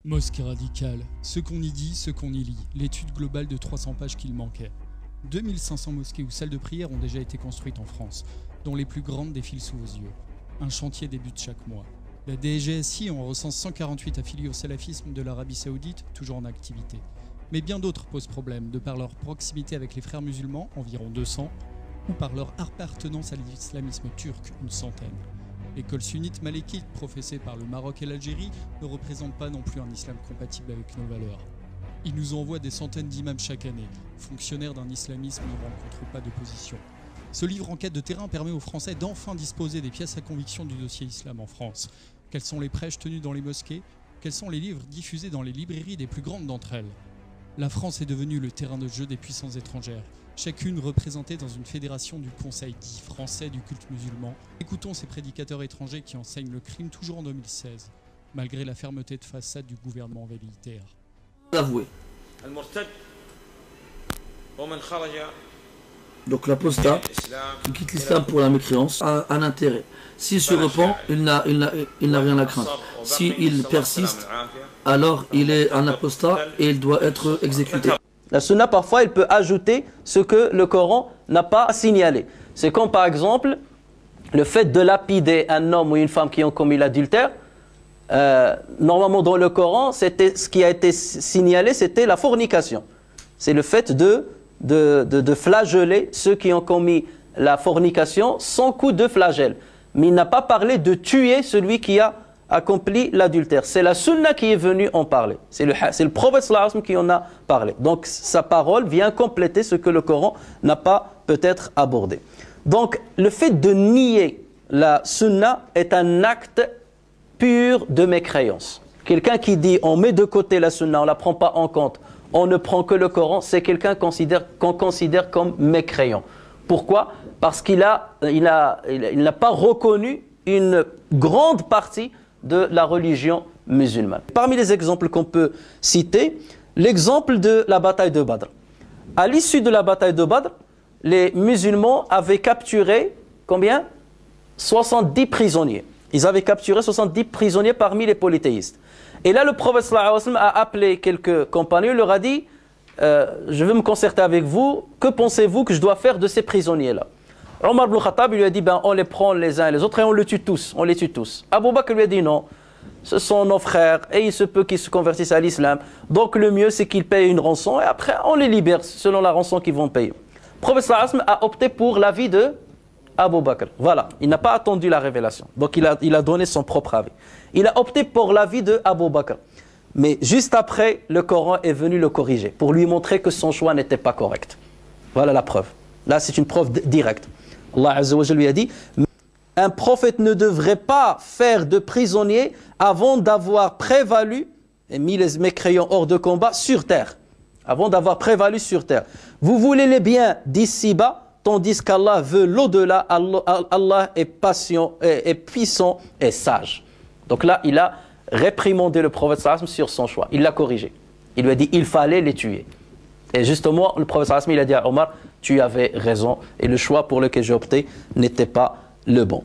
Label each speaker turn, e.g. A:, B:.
A: Mosquée radicale, ce qu'on y dit, ce qu'on y lit, l'étude globale de 300 pages qu'il manquait. 2500 mosquées ou salles de prière ont déjà été construites en France, dont les plus grandes défilent sous vos yeux. Un chantier débute chaque mois. La DGSI en recense 148 affiliés au salafisme de l'Arabie Saoudite, toujours en activité. Mais bien d'autres posent problème, de par leur proximité avec les frères musulmans, environ 200, ou par leur appartenance à l'islamisme turc, une centaine. L'école sunnite malékite professée par le Maroc et l'Algérie ne représente pas non plus un islam compatible avec nos valeurs. Ils nous envoient des centaines d'imams chaque année, fonctionnaires d'un islamisme ne rencontrent pas d'opposition. Ce livre enquête de terrain permet aux Français d'enfin disposer des pièces à conviction du dossier islam en France. Quels sont les prêches tenus dans les mosquées? Quels sont les livres diffusés dans les librairies des plus grandes d'entre elles? La France est devenue le terrain de jeu des puissances étrangères, chacune représentée dans une fédération du Conseil dit français du culte musulman. Écoutons ces prédicateurs étrangers qui enseignent le crime toujours en 2016, malgré la fermeté de façade du gouvernement velléitaire.
B: Avoué. Donc l'apostat qui quitte l'islam pour la mécréance a un intérêt. S'il se repent, il n'a rien à craindre. S'il persiste, alors il est un apostat et il doit être exécuté.
C: La sunna, parfois, elle peut ajouter ce que le Coran n'a pas signalé. C'est comme, par exemple, le fait de lapider un homme ou une femme qui ont commis l'adultère. Normalement, dans le Coran, ce qui a été signalé, c'était la fornication. C'est le fait de flageller ceux qui ont commis la fornication sans coup de flagelle. Mais il n'a pas parlé de tuer celui qui a accompli l'adultère. C'est la sunna qui est venue en parler. C'est le prophète sallallahu alayhi wa sallam qui en a parlé. Donc sa parole vient compléter ce que le Coran n'a pas peut-être abordé. Donc le fait de nier la sunna est un acte pur de mécréance. Quelqu'un qui dit on met de côté la sunna, on ne la prend pas en compte, on ne prend que le Coran, c'est quelqu'un qu'on considère comme mécréant. Pourquoi? Parce qu'il n'a pas reconnu une grande partie de la religion musulmane. Parmi les exemples qu'on peut citer, l'exemple de la bataille de Badr. À l'issue de la bataille de Badr, les musulmans avaient capturé combien? 70 prisonniers. Ils avaient capturé 70 prisonniers parmi les polythéistes. Et là, le prophète sallallahu alayhi wa sallam a appelé quelques compagnons, il leur a dit je veux me concerter avec vous, que pensez-vous que je dois faire de ces prisonniers-là? Omar ibn Khattab lui a dit on les prend les uns et les autres et on les tue tous. Abu Bakr lui a dit non, ce sont nos frères et il se peut qu'ils se convertissent à l'islam. Donc le mieux c'est qu'ils payent une rançon et après on les libère selon la rançon qu'ils vont payer. Le prophète sallallahu alayhi wa sallam a opté pour l'avis de Abu Bakr. Voilà, il n'a pas attendu la révélation. Donc il a donné son propre avis. Il a opté pour l'avis de Abu Bakr. Mais juste après, le Coran est venu le corriger pour lui montrer que son choix n'était pas correct. Voilà la preuve. Là c'est une preuve directe. Allah Azza wa Jalla lui a dit un prophète ne devrait pas faire de prisonniers avant d'avoir prévalu et mis les mécréants hors de combat sur terre. Avant d'avoir prévalu sur terre. Vous voulez les biens d'ici-bas, tandis qu'Allah veut l'au-delà. Allah est patient, est puissant et sage. Donc là, il a réprimandé le prophète sallallahu alayhi wa sallam sur son choix. Il l'a corrigé. Il lui a dit il fallait les tuer. Et justement, le prophète sallallahu alayhi wa sallam, il a dit à Omar tu avais raison et le choix pour lequel j'ai opté n'était pas le bon.